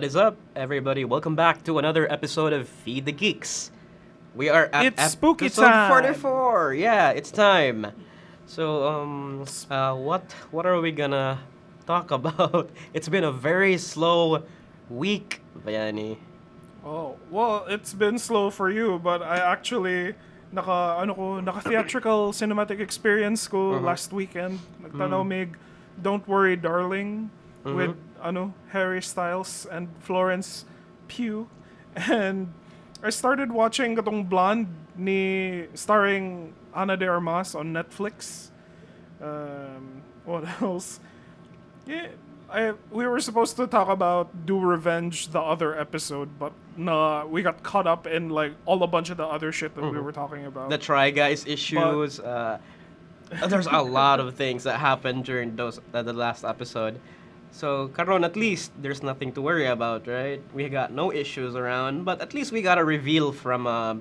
What is up, everybody? Welcome back to another episode of Feed the Geeks. We are at It's spooky episode time. 44. Yeah, it's time. So, what are we gonna talk about? It's been a very slow week, Bayani. Oh, well, it's been slow for you, but I actually naka theatrical cinematic experience ko last weekend. Nagtanaw mig Don't Worry Darling with Harry Styles and Florence Pugh, and I started watching katong Blonde ni starring Ana de Armas on Netflix. What else? Yeah, we were supposed to talk about Do Revenge the other episode, but nah, we got caught up in like a bunch of the other shit that we were talking about. The Try Guys issues. There's a lot of things that happened during the last episode. So, Karon, at least there's nothing to worry about, right? We got no issues around, but at least we got a reveal from a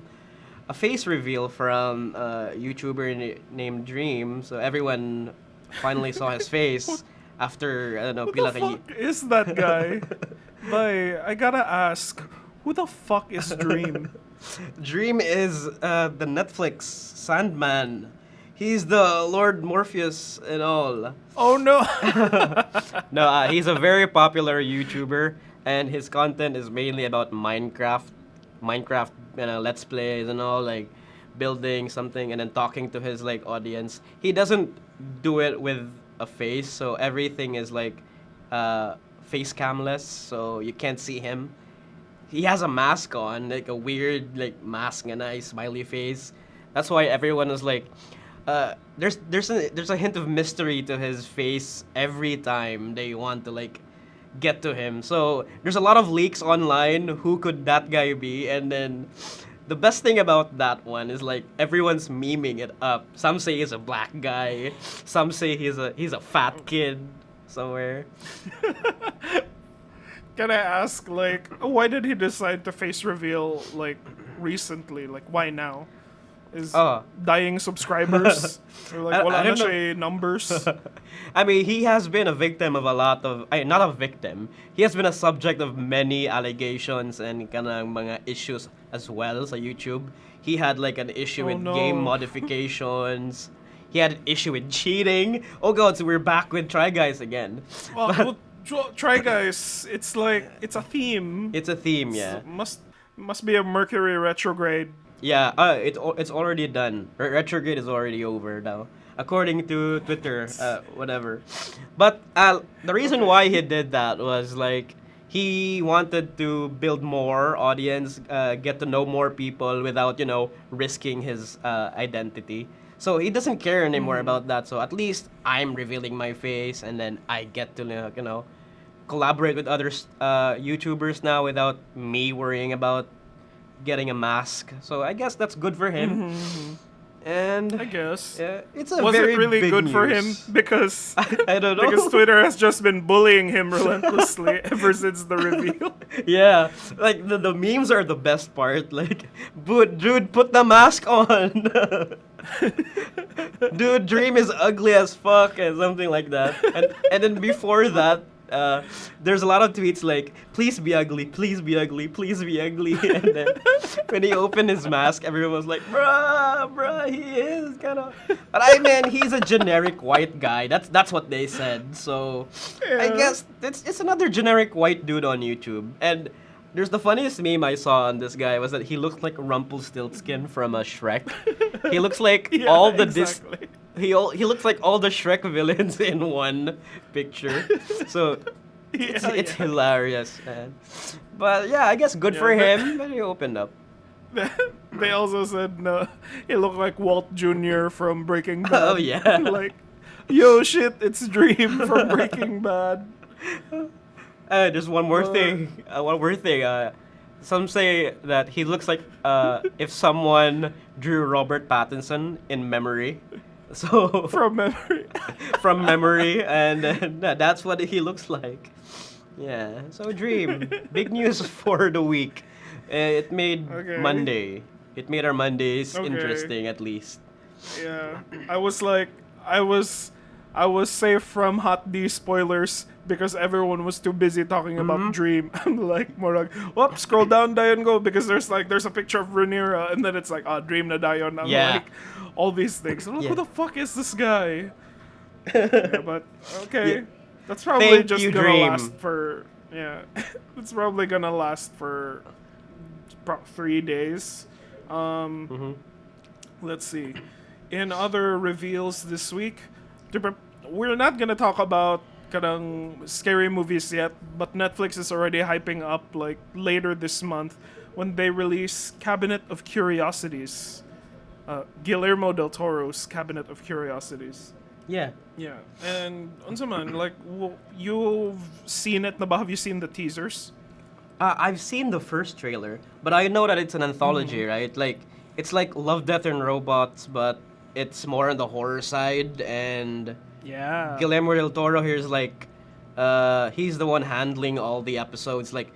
face reveal from a YouTuber named Dream. So everyone finally saw his face after I don't know. Who the fuck is that guy? I gotta ask, who the fuck is Dream? Dream is the Netflix Sandman. He's the Lord Morpheus and all. Oh no! No, he's a very popular YouTuber, and his content is mainly about Minecraft, Let's Plays and all, like building something and then talking to his like audience. He doesn't do it with a face, so everything is like face camless, so you can't see him. He has a mask on, like a weird like mask and a smiley face. That's why everyone is like. There's a hint of mystery to his face every time they want to like get to him. So there's a lot of leaks online. Who could that guy be? And then the best thing about that one is like everyone's memeing it up. Some say he's a black guy. Some say he's a fat kid somewhere. Can I ask, like, why did he decide to face reveal like recently? Like, why now? Is dying subscribers or like wala na siya numbers? I mean, he has been a victim of a lot of not a victim. He has been a subject of many allegations and kanang mga issues as well sa YouTube. He had like an issue with game modifications. He had an issue with cheating. Oh god, so we're back with Try Guys again. Well, Try Guys, it's like it's a theme. It's a theme, yeah. Must be a Mercury retrograde. Yeah, it's already done. Retrograde is already over now, according to Twitter, whatever. But the reason why he did that was like he wanted to build more audience, get to know more people without risking his identity. So he doesn't care anymore about that. So at least I'm revealing my face, and then I get to collaborate with other YouTubers now without me worrying about getting a mask. So I guess that's good for him. And I guess it's a was very it really big good news. for him? Because I don't know. Because Twitter has just been bullying him relentlessly ever since the reveal. Yeah, like the memes are the best part. Like, dude, put the mask on. Dude, Dream is ugly as fuck and something like that. And then before that, there's a lot of tweets like, please be ugly, please be ugly, please be ugly. And then when he opened his mask, everyone was like, bruh, he is kind of. But I mean, he's a generic white guy. That's what they said. So I guess it's another generic white dude on YouTube. And there's the funniest meme I saw on this guy was that he looked like Rumpelstiltskin from Shrek. He looks like all the exactly. He looks like all the Shrek villains in one picture. So it's hilarious, man. But yeah, I guess good for him that he opened up. They also said no, he looked like Walt Jr. from Breaking Bad. Oh yeah. Like, yo shit, it's Dream from Breaking Bad. There's one more thing. Some say that he looks like if someone drew Robert Pattinson in memory. So from memory. From memory, and that's what he looks like. Yeah. So Dream, big news for the week. It made Monday. It made our Mondays interesting at least. Yeah, I was I was safe from Hot D spoilers because everyone was too busy talking about Dream. I'm like, more like, whoop, scroll down, Dion, go, because there's a picture of Rhaenyra, and then it's like, Dream na Dion. I'm like, all these things. I'm like, who the fuck is this guy? Yeah, but okay, that's probably Thank just you, gonna Dream. last for it's probably gonna last for 3 days. Let's see. In other reveals this week, we're not gonna talk about kanang scary movies yet, but Netflix is already hyping up like later this month when they release Cabinet of Curiosities. Guillermo del Toro's Cabinet of Curiosities. Yeah. Yeah, and unsa man, like you've seen it na ba? Have you seen the teasers? I've seen the first trailer, but I know that it's an anthology, right? Like, it's like Love, Death, and Robots, but it's more on the horror side, and Yeah. Guillermo del Toro here is like, he's the one handling all the episodes, like,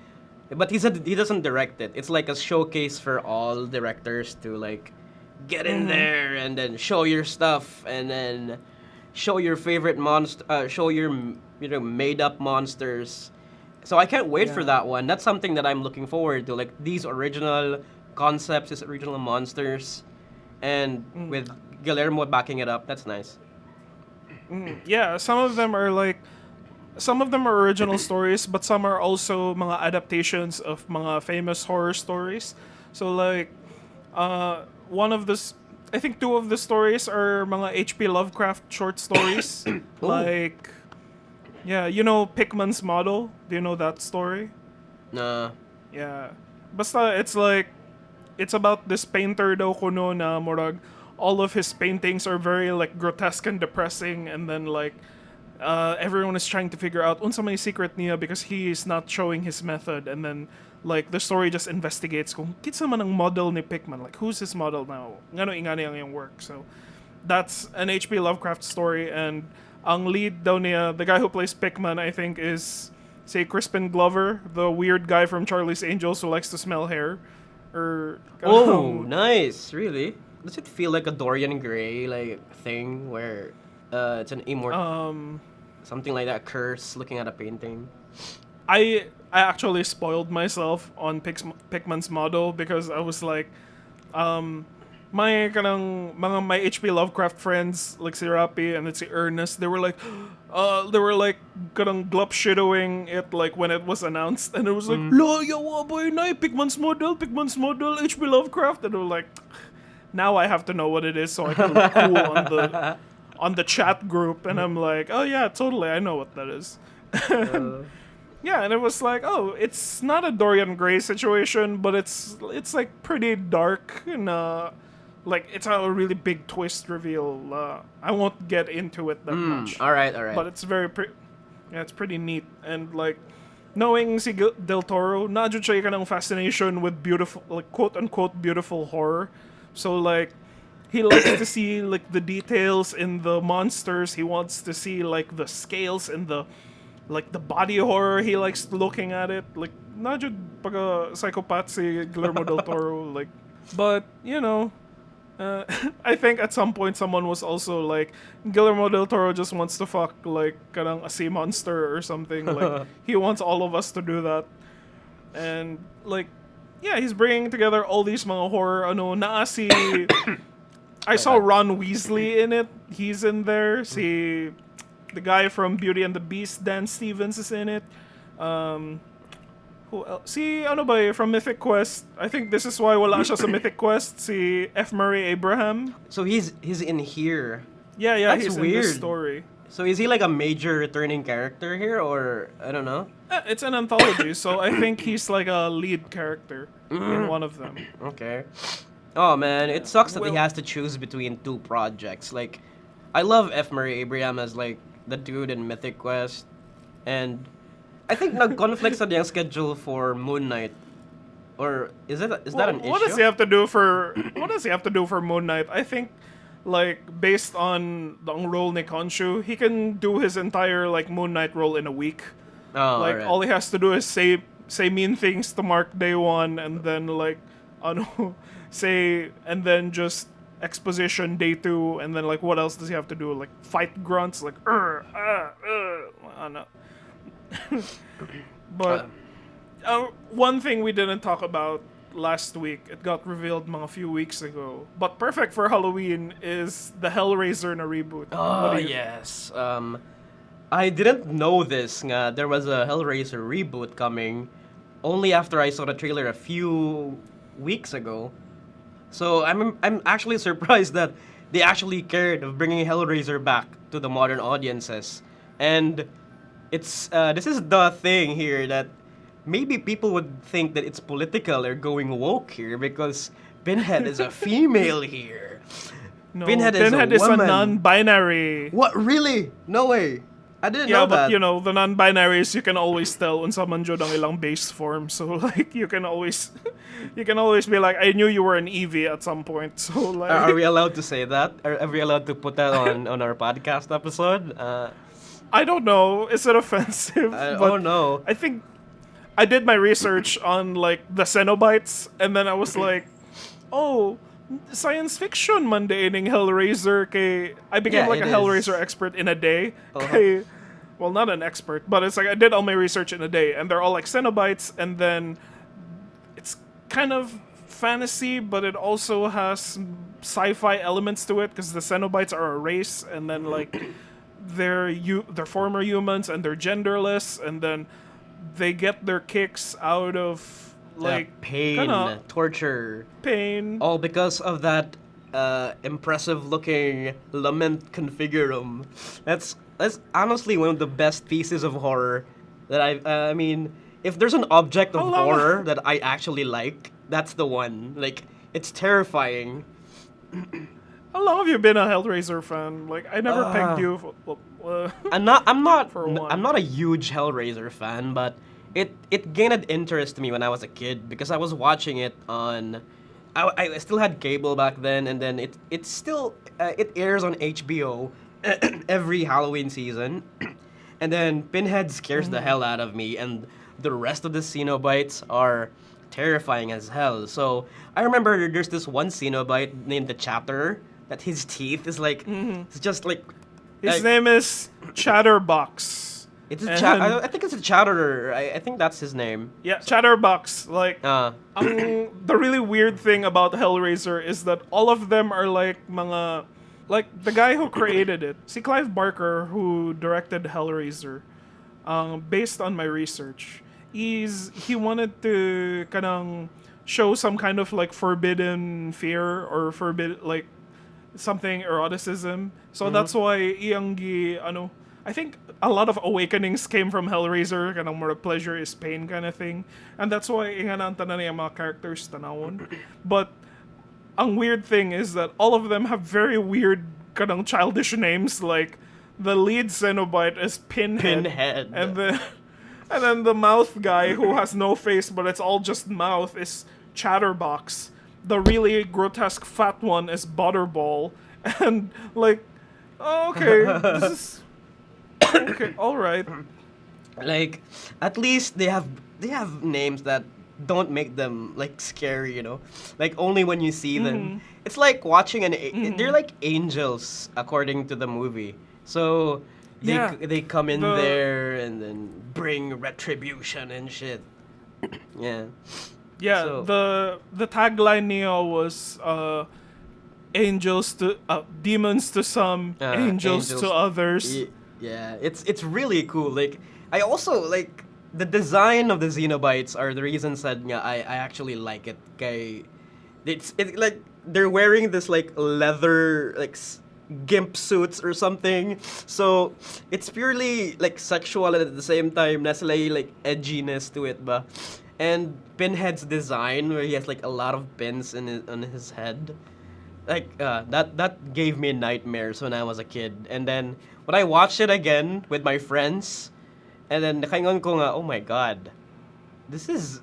but he doesn't direct it. It's like a showcase for all directors to like get in there and then show your stuff and then show your favorite monster, show your made up monsters. So I can't wait for that one. That's something that I'm looking forward to, like these original concepts, these original monsters, and with Guillermo backing it up. That's nice. Yeah, some of them are original stories, but some are also mga adaptations of mga famous horror stories. So like, I think 2 of the stories are mga H.P. Lovecraft short stories. Like, yeah, you know Pickman's Model? Do you know that story? Nah. Yeah. Basta, it's about this painter daw kuno na murag all of his paintings are very like grotesque and depressing, and then like everyone is trying to figure out unsa may secret niya because he is not showing his method, and then like the story just investigates kung kinsa man ang model ni Pickman, like who's his model now, ngano ingani ang iyang work. So that's an H.P. Lovecraft story, and ang lead daw niya, the guy who plays Pickman, I think is say Crispin Glover, the weird guy from Charlie's Angels who likes to smell hair. Or Nice. Really? Does it feel like a Dorian Gray like thing where it's an immortal something like that, curse looking at a painting? I actually spoiled myself on Pickman's Model because I was like, my H.P. Lovecraft friends like si Rapi and si Ernest, they were like kanang glup shadowing it like when it was announced, and it was like, lo yawa boy na Pickman's Model, H.P. Lovecraft, and I was like, now I have to know what it is so I can look cool on the chat group, and I'm like, oh yeah, totally, I know what that is. Yeah, and it was like, oh, it's not a Dorian Gray situation, but it's like pretty dark and like it's a really big twist reveal. I won't get into it that much. All right. But it's it's pretty neat, and like knowing si Del Toro, na jud siya kanang fascination with beautiful, like quote unquote beautiful horror. So like he likes to see like the details in the monsters. He wants to see like the scales in the body horror. He likes looking at it. Like na jud pagka psychopath si Guillermo del Toro, like, but you know, I think at some point someone was also like, Guillermo del Toro just wants to fuck like kanang a sea monster or something. Like he wants all of us to do that, and like, yeah, he's bringing together all these mga horror. Si I saw Ron Weasley in it. He's in there. The guy from Beauty and the Beast, Dan Stevens, is in it. Who else? From Mythic Quest. I think this is why wala siya sa Mythic Quest. Si F. Murray Abraham. So he's in here. Yeah, That's he's weird. in this story. So is he like a major returning character here, or I don't know? It's an anthology, so I think he's like a lead character in one of them. Okay. Oh man, it sucks that he has to choose between 2 projects. Like, I love F. Murray Abraham as like the dude in Mythic Quest, and I think nag-conflict sa diyang schedule for Moon Knight. Or is that an issue? What does he have to do for Moon Knight? I think like based on the role ni Khonshu, he can do his entire like Moon Knight role in a week. Oh, like all he has to do is say mean things to Mark Day One, and then like say, and then just exposition day 2, and then like what else does he have to do? Like fight grunts, like no. But one thing we didn't talk about last week, it got revealed a few weeks ago, but perfect for Halloween, is the Hellraiser na reboot. Oh, yes. I didn't know this nga. There was a Hellraiser reboot coming only after I saw the trailer a few weeks ago. So I'm actually surprised that they actually cared of bringing Hellraiser back to the modern audiences. And it's this is the thing here that maybe people would think that it's political or going woke here because Pinhead is a female here. No, Pinhead is a woman. a non-binary. What, really? No way. I didn't Yeah, know but that. you know, the non-binaries, you can always tell unsa man jud ang ilang base form. So like you can always be like, I knew you were an Eevee at some point. So like Are we allowed to say that? Are we allowed to put that on our podcast episode? I don't know. Is it offensive? Oh no. I think I did my research on like the Cenobites, and then I was like, oh, science fiction mundane Hellraiser. Kay, I became Yeah, like a it Hellraiser is. expert in a day. Uh-huh. Kay, well, not an expert, but it's like I did all my research in a day, and they're all like Cenobites, and then it's kind of fantasy, but it also has sci-fi elements to it because the Cenobites are a race, and then like they're former humans and they're genderless, and then they get their kicks out of like pain, kinda torture, pain. all because of that impressive-looking lament configurum. That's honestly one of the best pieces of horror that I mean, if there's an object of How long- horror that I actually like, that's the one. Like, it's terrifying. How long have you been a Hellraiser fan? Like I never pegged you. I'm not For one. I'm not a huge Hellraiser fan, but it gained interest to me when I was a kid because I was watching it on. I still had cable back then, and then it still it airs on HBO every Halloween season, and then Pinhead scares the hell out of me, and the rest of the Cenobites are terrifying as hell. So I remember there's this one Cenobite named the Chatterer that his teeth is like it's just like His name is Chatterbox. it's a And- I think it's a Chatterer. I think that's his name. Yeah, Chatterbox. Like the really weird thing about Hellraiser is that all of them are like mga like the guy who created it, si Clive Barker, who directed Hellraiser. Based on my research, he wanted to kanang show some kind of like forbidden fear or like something eroticism. So that's why I think a lot of awakenings came from Hellraiser, kanang more pleasure is pain kind of thing. And that's why inganan tanan niya mga characters tanawon. But ang weird thing is that all of them have very weird kanang childish names, like the lead Cenobite is Pinhead. and then the mouth guy who has no face but it's all just mouth is Chatterbox. The really grotesque fat one is Butterball, and like, okay, this is okay, all right. Like, at least they have names that don't make them like scary, you know. Like only when you see them, it's like watching they're like angels according to the movie. So they come in there and then bring retribution and shit. Yeah. Yeah, So- the tagline Neo was angels to demons to some, angels to others. Yeah, it's really cool. Like I also like the design of the Xenobites are the reasons that I actually like it. Kay, it's like they're wearing this like leather like gimp suits or something. So it's purely like sexual and at the same time nasa like edginess to it ba. And Pinhead's design where he has like a lot of pins on his head. Like that gave me nightmares when I was a kid. And then when I watched it again with my friends, and then nakaingon ko nga, oh my god, this is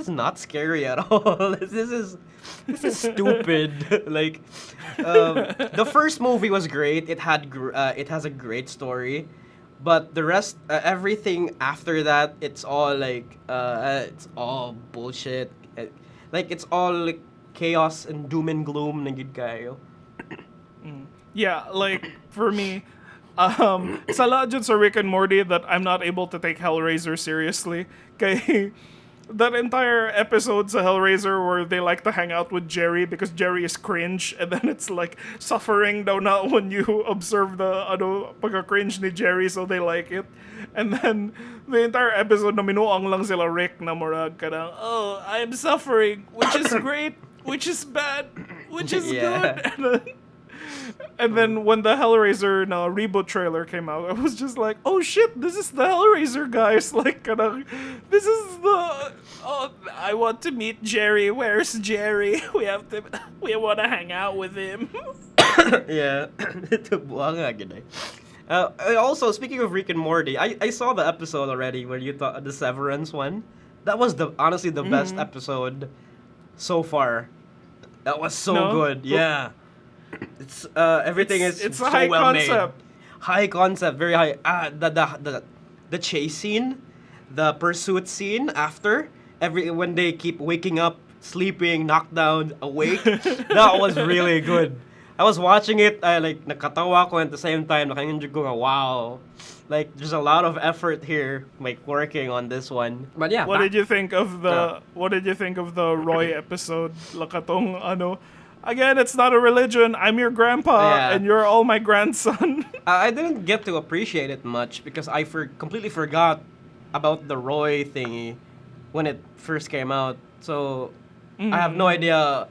not scary at all. this is stupid. Like the first movie was great. It has a great story, but the rest, everything after that, it's all like it's all bullshit. Like it's all like chaos and doom and gloom na gid kayo. Yeah, like, for me, sa lahat dyan sa Rick and Morty that I'm not able to take Hellraiser seriously. Kay, that entire episode sa Hellraiser where they like to hang out with Jerry because Jerry is cringe, and then it's like suffering daw na when you observe the pagka-cringe ni Jerry, so they like it. And then the entire episode na minuang lang sila Rick na murag kadang, oh, I'm suffering, which is great, which is bad, which is good. And then when the Hellraiser reboot trailer came out, I was just like, oh shit, this is the Hellraiser guys. Like, this is the... Oh, I want to meet Jerry. Where's Jerry? We want to hang out with him. Yeah. Also, speaking of Rick and Morty, I saw the episode already where you thought the Severance one. That was honestly the best episode so far. That was so good. Yeah. It's everything is it's so a high well concept. made. High concept, very high. The chase scene, the pursuit scene after when they keep waking up, sleeping, knocked down, awake. That was really good. I was watching it, like nakatawa ko at the same time, naka-enjoy ko nga, wow. Like there's a lot of effort here, like working on this one. But yeah. What did you think of the Roy episode? Lakatong again, it's not a religion. I'm your grandpa, and you're all my grandson. I didn't get to appreciate it much because I completely forgot about the Roy thingy when it first came out. So I have no idea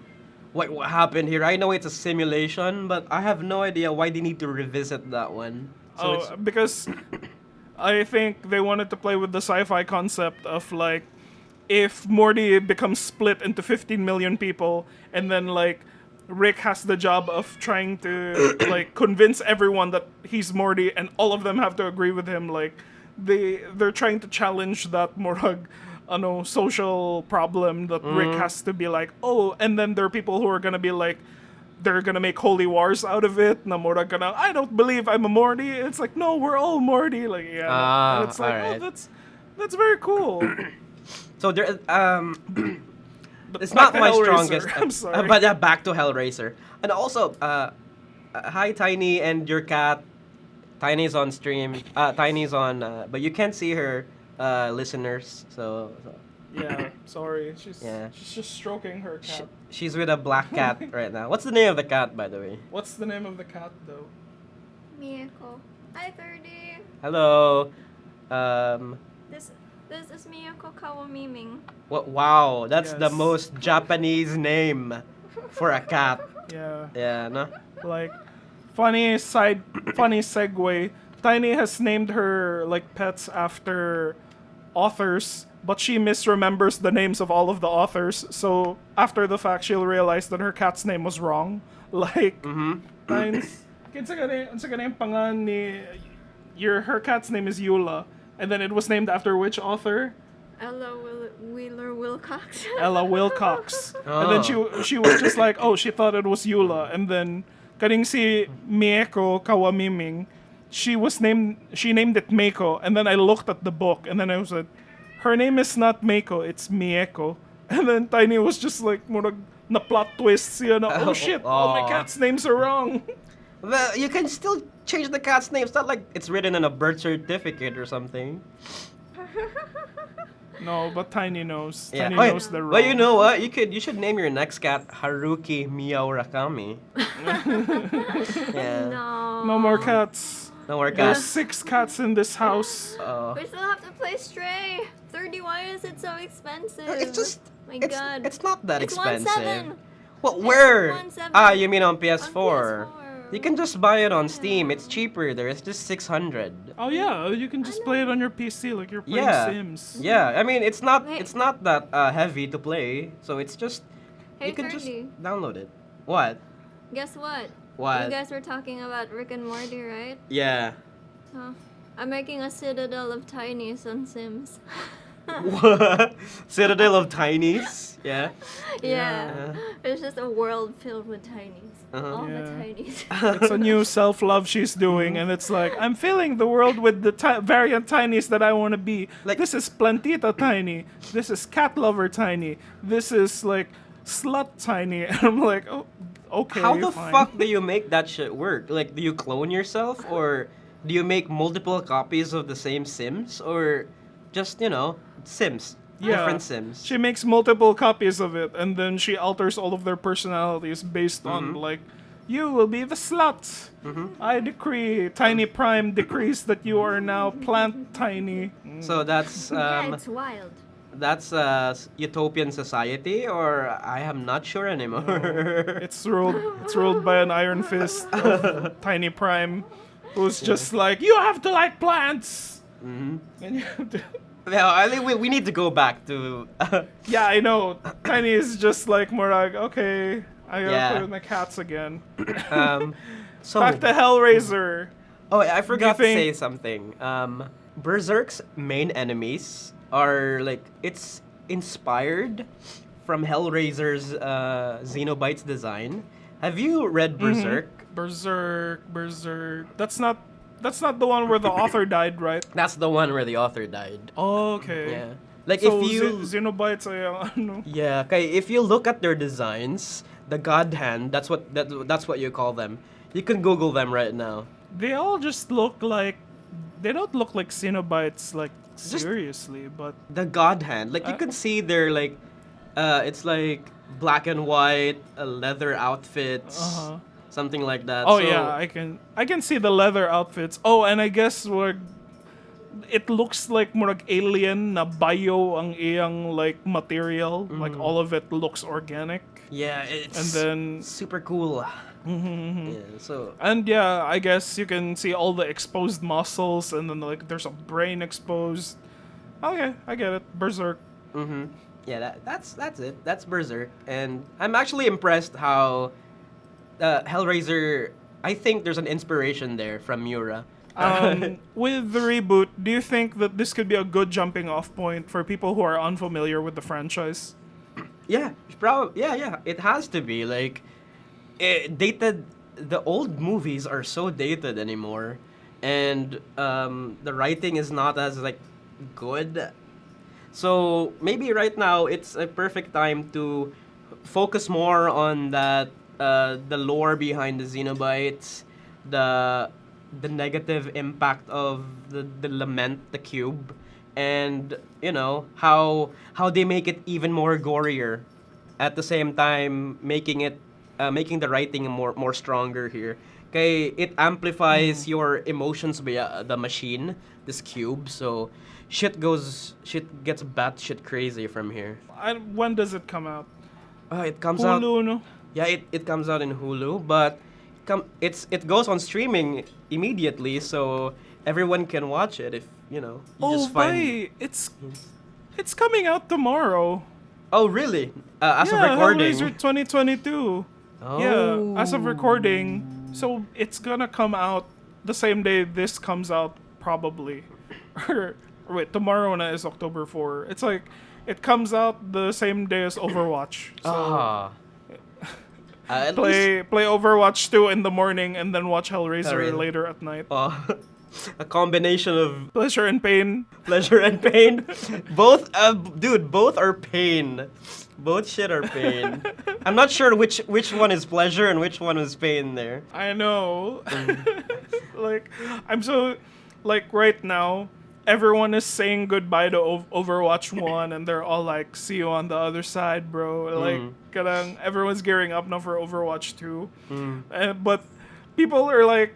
what happened here. I know it's a simulation, but I have no idea why they need to revisit that one. So because I think they wanted to play with the sci-fi concept of like, if Morty becomes split into 15 million people, and then like Rick has the job of trying to like convince everyone that he's Morty, and all of them have to agree with him. Like they're trying to challenge that morag, social problem that Rick has to be like, oh, and then there are people who are gonna be like, they're gonna make holy wars out of it. Na morag gonna, I don't believe I'm a Morty. It's like, no, we're all Morty. Like and it's like, right. oh, that's very cool. So there it's not my strongest. I'm sorry. But back to Hellraiser. And also, hi Tiny and your cat. Tiny's on stream. Tiny's on, but you can't see her, listeners. So yeah, sorry. She's just stroking her cat. She's with a black cat right now. What's the name of the cat, by the way? What's the name of the cat, though? Miyako. Hi, Thirdy. Hello. This is Miyako Kawamiming. Wow, that's the Yes. most Japanese name for a cat. Yeah. Yeah, no? Like, funny segue. Tiny has named her like pets after authors, but she misremembers the names of all of the authors. So after the fact, she'll realize that her cat's name was wrong. Like, Tines, kinsa gani yung pangalan ni her cat's name is Eula, and then it was named after which author? Ella Wheeler Wilcox. Ella Wilcox. And then she was just like, oh, she thought it was Eula. And then kaning si Mieko Kawamiming, she named it Meiko. And then I looked at the book, and then I was like, her name is not Meiko, it's Mieko. And then Tiny was just like, murag na plot twist siya na, oh shit, all my cats' names are wrong. Well, you can still change the cat's name. It's not like it's written in a birth certificate or something. No, but Tiny knows. Yeah. Tiny knows the wrong. Well, you know what? You should name your next cat Haruki Miaurakami. Yeah. No more cats. No more There's cats. 6 cats in this house. We still have to play Stray. 30, why is it so expensive? It's just. My it's, God. It's not that It's expensive. 1.7. Well, where? 1.7. You mean on PS4? PS4. You can just buy it on Steam. It's cheaper there. It's just 600. Oh yeah, you can just play it on your PC like you're playing Sims. Yeah, I mean it's not Wait. it's not that heavy to play, so it's just Hey, you can just 30. download it. What? Guess what? What? You guys were talking about Rick and Morty, right? Yeah. Huh. I'm making a citadel of tinies on Sims. Citadel of Tinies. Yeah. Yeah. It's just a world filled with tinies. All the Yeah. tinies. It's a new self-love she's doing, and it's like, I'm filling the world with the variant tinies that I want to be. Like- This is Plantita Tiny. This is Cat Lover Tiny. This is like slut tiny. And I'm like, oh, okay. How the fine. fuck do you make that shit work? Like, do you clone yourself, or do you make multiple copies of the same Sims, or just Sims, different Sims? She makes multiple copies of it, and then she alters all of their personalities based on like, you will be the slut. I decree, Tiny Prime decrees that you are now Plant Tiny. So that's Yeah, it's wild. that's utopian society, or I am not sure anymore. It's ruled by an iron fist of Tiny Prime, who's just like, you have to like plants. And you have to. Well, I think we need to go back to. Yeah, I know. Tiny is just like more like, okay, I gotta Yeah. play with my cats again. So Back to Hellraiser. oh, I forgot to think- say something. Berserk's main enemies are like it's inspired from Hellraiser's Xenobites design. Have you read Berserk? Berserk. That's not the one where the author died, right? That's the one where the author died. Okay. Yeah. Like So if you Xenobites ay ano. Yeah, okay, if you look at their designs, the God Hand, that's what you call them. You can Google them right now. They all just look like they don't look like Xenobites like seriously, but The God Hand, like you can see they're like it's like black and white, leather outfits, something like that. oh So, yeah, I can see the leather outfits. Oh, and I guess it looks like more like alien na bio ang iyang like material, like all of it looks organic. yeah, it's And then super cool. Yeah, so and yeah, I guess you can see all the exposed muscles, and then like there's a brain exposed. Okay, I get it. Berserk. yeah, that's it. That's Berserk, and I'm actually impressed how Hellraiser. I think there's an inspiration there from Miura. With the reboot, do you think that this could be a good jumping off point for people who are unfamiliar with the franchise? Yeah, probably. Yeah. It has to be like dated. The old movies are so dated anymore, and the writing is not as like good. So maybe right now it's a perfect time to focus more on that the lore behind the Xenobites, the negative impact of the lament, the cube, and how they make it even more gorier, at the same time making the writing more stronger here. Okay, it amplifies your emotions via the machine, this cube. So shit gets batshit crazy from here. When does it come out? It comes out. Hulu, no? Yeah, it comes out in Hulu, but it goes on streaming immediately, so everyone can watch it if you just find. It's coming out tomorrow. Oh really? As of Yeah, recording. Hellraiser 2022. Oh. Yeah, as of recording. So it's gonna come out the same day this comes out, probably. Or wait, tomorrow na is October 4. It's like it comes out the same day as Overwatch. So At play Overwatch 2 in the morning and then watch Hellraiser Hellraiser. later at night. a combination of Pleasure and pain. pleasure and pain. Both, both are pain. Both shit are pain. I'm not sure which one is pleasure and which one is pain there. I know. Like, I'm so, like, right now, everyone is saying goodbye to Overwatch 1, and they're all like, see you on the other side, bro. Like, kadang everyone's gearing up now for Overwatch 2. But people are, like,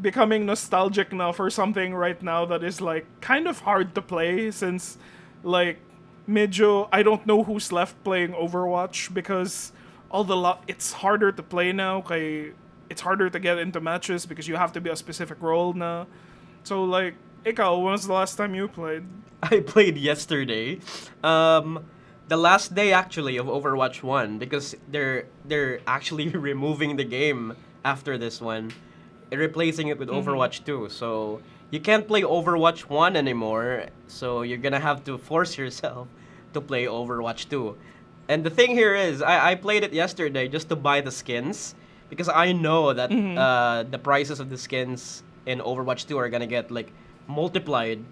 becoming nostalgic now for something right now that is, like, kind of hard to play, since, like, medyo, I don't know who's left playing Overwatch, because it's harder to play now, kay it's harder to get into matches because you have to be a specific role na. So like, ikaw, when was the last time you played? I played yesterday. The last day actually of Overwatch 1, because they're actually removing the game after this one, replacing it with Overwatch 2. So you can't play Overwatch 1 anymore. So you're gonna have to force yourself to play Overwatch 2. And the thing here is, I played it yesterday just to buy the skins, because I know that the prices of the skins in Overwatch 2 are gonna get like multiplied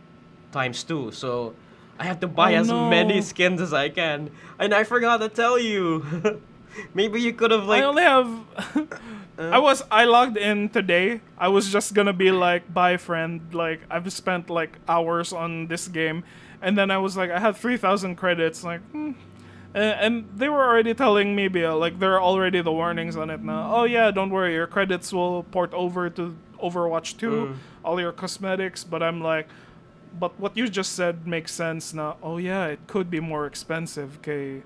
times 2. So I have to buy as many skins as I can. And I forgot to tell you. Maybe you could have like. I only have. I logged in today. I was just gonna be like, bye friend. Like I've spent like hours on this game, and then I was like, I had 3,000 credits. Like, and they were already telling me, like there are already the warnings on it now. Oh yeah, don't worry, your credits will port over to Overwatch 2, all your cosmetics. But I'm like, but what you just said makes sense now. Oh yeah, it could be more expensive. Okay,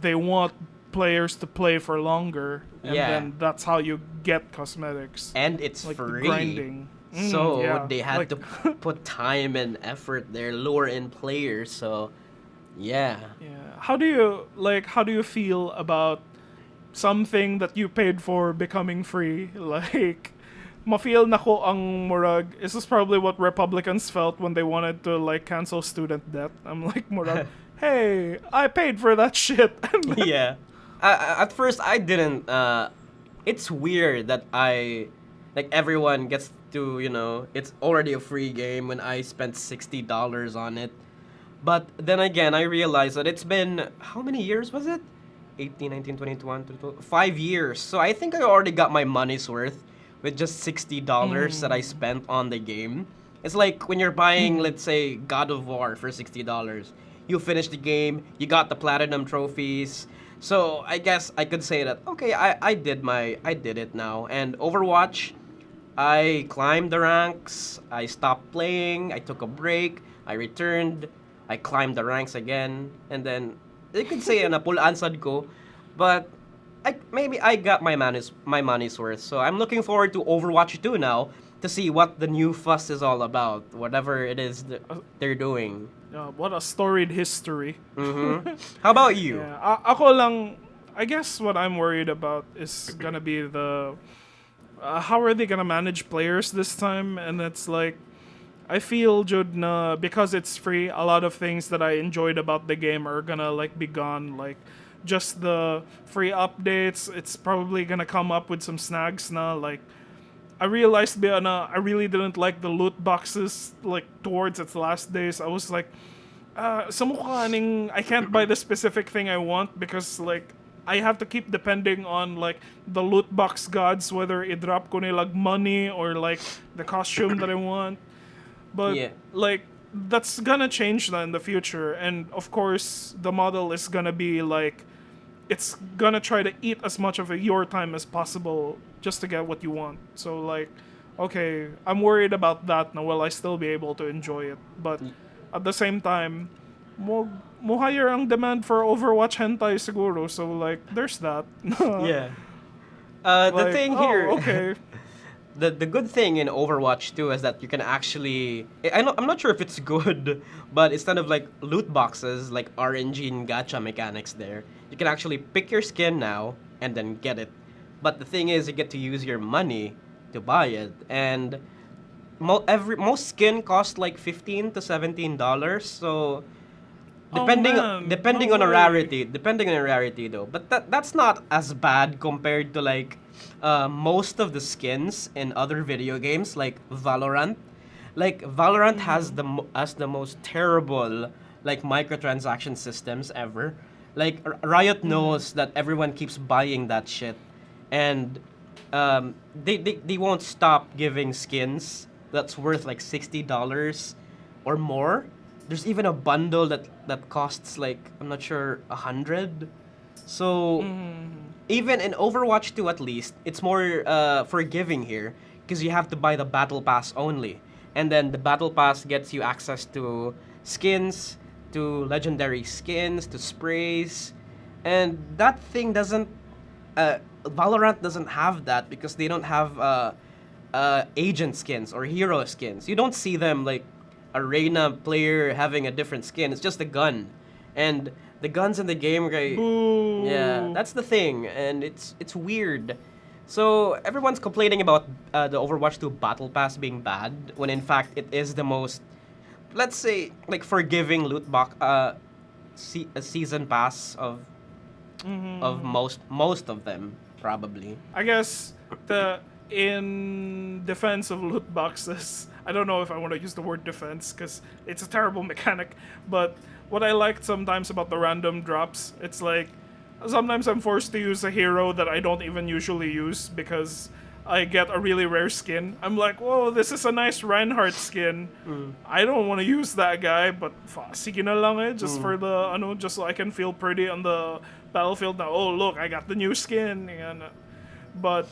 they want players to play for longer, and then that's how you get cosmetics. And it's like free. The grinding. So they had to put time and effort there, lure in players. So yeah. How do you feel about something that you paid for becoming free? Like, mafeel na ko ang murag. This is probably what Republicans felt when they wanted to like cancel student debt. I'm like, murag, hey, I paid for that shit. Yeah. At first, I didn't. It's weird that everyone gets to, it's already a free game when I spent $60 on it. But then again, I realized that it's been, how many years was it? 18, 19, 20, 21, 22, 5 years. So I think I already got my money's worth with just $60 that I spent on the game. It's like when you're buying, let's say, God of War for $60. You finish the game, you got the platinum trophies. So I guess I could say that, okay, I did it now. And Overwatch, I climbed the ranks, I stopped playing, I took a break, I returned, I climbed the ranks again, and then you could say na pulaan sad ko, but maybe I got my money's worth. So I'm looking forward to Overwatch 2 now to see what the new fuss is all about, whatever it is they're doing. What a storied history. How about you? Yeah, ako lang, I guess what I'm worried about is gonna be the how are they gonna manage players this time? And it's like, I feel, Jude, na because it's free, a lot of things that I enjoyed about the game are gonna like be gone. Like just the free updates. It's probably gonna come up with some snags na. Like I realized I really didn't like the loot boxes like towards its last days. I was like, sa mukha ning I can't buy the specific thing I want because like I have to keep depending on like the loot box gods, whether i-drop ko nilag money or like the costume that I want. But like that's gonna change na in the future, and of course the model is gonna be like it's gonna try to eat as much of your time as possible just to get what you want. So like, okay, I'm worried about that now. Will I still be able to enjoy it? But at the same time, mo higher ang demand for Overwatch hentai siguro. So like, there's that. Yeah. The thing here. Okay. The good thing in Overwatch 2 is that you can actually... I'm not sure if it's good, but instead of like loot boxes, like RNG and gacha mechanics there, you can actually pick your skin now and then get it. But the thing is, you get to use your money to buy it. And most skin cost like $15 to $17, so... Depending on a rarity though. But that's not as bad compared to like most of the skins in other video games like Valorant. Like Valorant has the most terrible like microtransaction systems ever. Like Riot knows that everyone keeps buying that shit, and they won't stop giving skins that's worth like $60 or more. There's even a bundle that costs like, I'm not sure, 100. So even in Overwatch 2 at least, it's more forgiving here because you have to buy the battle pass only, and then the battle pass gets you access to skins, to legendary skins, to sprays, and that thing doesn't. Valorant doesn't have that because they don't have agent skins or hero skins. You don't see them like arena player having a different skin. It's just a gun, and the guns in the game, right? Yeah, that's the thing, and it's weird. So everyone's complaining about the Overwatch 2 Battle Pass being bad, when in fact it is the most, let's say, like forgiving loot box, a season pass of most of them probably. I guess in defense of loot boxes, I don't know if I want to use the word defense because it's a terrible mechanic. But what I liked sometimes about the random drops, it's like sometimes I'm forced to use a hero that I don't even usually use because I get a really rare skin. I'm like, whoa, this is a nice Reinhardt skin. I don't want to use that guy, but sige na lang just for the, just so I can feel pretty on the battlefield now. Oh, look, I got the new skin. But,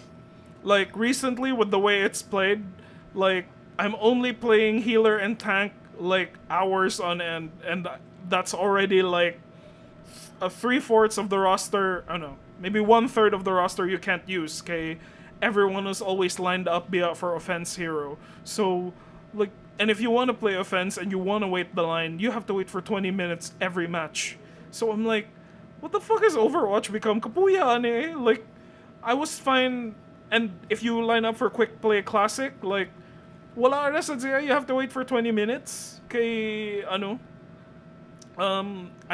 like, recently with the way it's played, like, I'm only playing healer and tank, like, hours on end, and that's already, like, 3/4 of the roster, maybe 1/3 of the roster you can't use, okay? Everyone is always lined up for offense hero. So, like, and if you want to play offense and you want to wait the line, you have to wait for 20 minutes every match. So I'm like, what the fuck has Overwatch become? Kapuyaan eh? Like, I was fine, and if you line up for quick play classic, like, wala na sadya, you have to wait for 20 minutes. Kay, I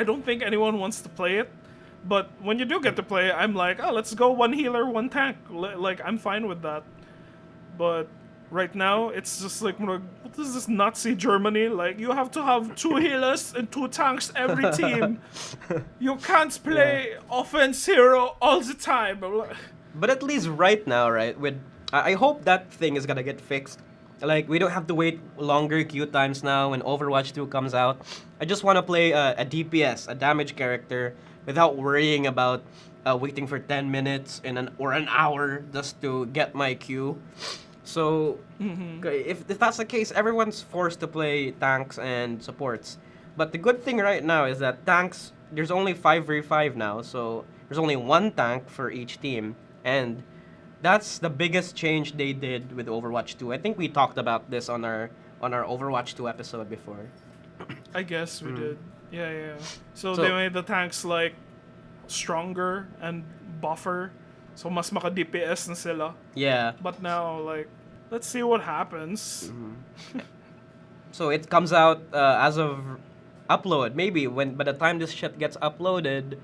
don't think anyone wants to play it. But when you do get to play, I'm like, oh, let's go one healer, one tank. Like, I'm fine with that. But right now, it's just like, what is this Nazi Germany? Like, you have to have 2 healers and 2 tanks every team. You can't play offense hero all the time. But at least right now, right, I hope that thing is gonna get fixed. Like, we don't have to wait longer queue times now when Overwatch 2 comes out. I just want to play a DPS, a damage character, without worrying about waiting for 10 minutes or an hour just to get my queue. So, if that's the case, everyone's forced to play tanks and supports. But the good thing right now is that tanks, there's only 5v5 now, so there's only 1 tank for each team. And that's the biggest change they did with Overwatch 2. I think we talked about this on our Overwatch 2 episode before. I guess we did. Yeah. So they made the tanks like stronger and buffer. So mas maka-DPS na sila. Yeah. But now, like, let's see what happens. So it comes out as of upload. Maybe by the time this shit gets uploaded,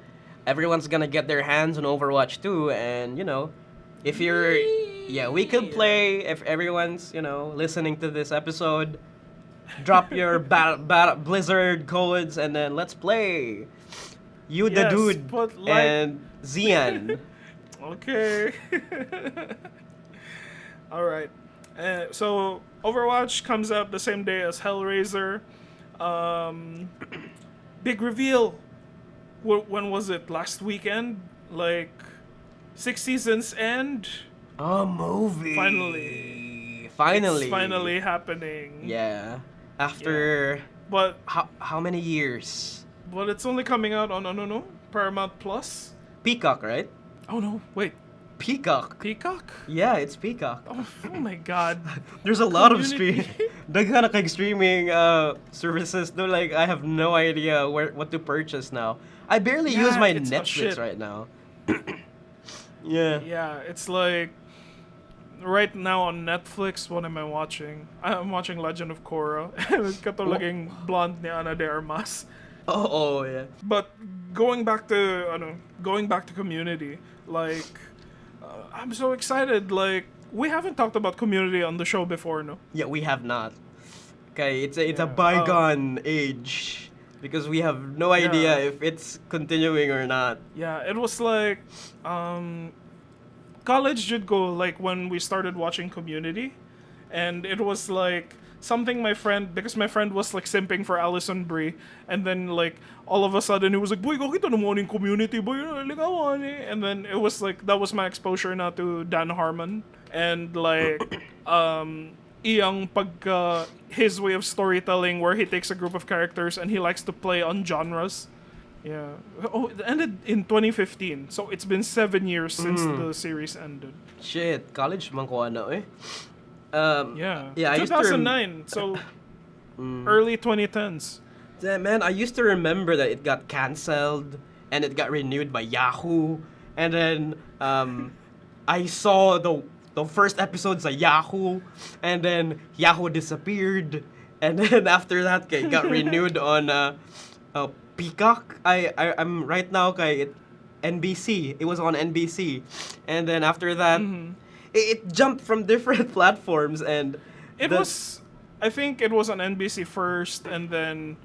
everyone's gonna get their hands on Overwatch 2, and if you're we could play. If everyone's listening to this episode, drop your Blizzard codes and then let's play. You the dude but like... and Zian. Okay. All right. So Overwatch comes out the same day as Hellraiser. Big reveal. When was it? Last weekend? Like 6 seasons end. A movie. Finally. It's finally happening. Yeah. After but how many years? But it's only coming out on Paramount Plus. Peacock, right? Oh no, wait. Peacock. Peacock? Yeah, it's Peacock. Oh my god. There's a lot of streaming services. No, like I have no idea what to purchase now. I barely use my Netflix right now. Yeah, it's like right now on Netflix, what am I watching? I'm watching Legend of Korra. Katulaging blonde ni Ana de Armas. Oh yeah. But going back to Community, like I'm so excited. Like we haven't talked about Community on the show before, no? Yeah, we have not. Okay, it's a bygone age because we have no idea if it's continuing or not. Yeah, it was like college did go like when we started watching Community, and it was like something because my friend was like simping for Alison Brie, and then like all of a sudden it was like, boy, kakita na mo ning Community, boy, ligawan eh. And then it was like that was my exposure now to Dan Harmon, and like iyang his way of storytelling where he takes a group of characters and he likes to play on genres. Yeah. Oh, it ended in 2015. So it's been 7 years since the series ended. Shit, college man ko ano eh. Yeah. I 2009. So early 2010s. Yeah, man, I used to remember that it got canceled and it got renewed by Yahoo, and then I saw the first episodes of Yahoo, and then Yahoo disappeared, and then after that it got renewed on Peacock. I'm right now kay NBC. It was on NBC, and then after that, it jumped from different platforms, and it was I think it was on NBC first, and then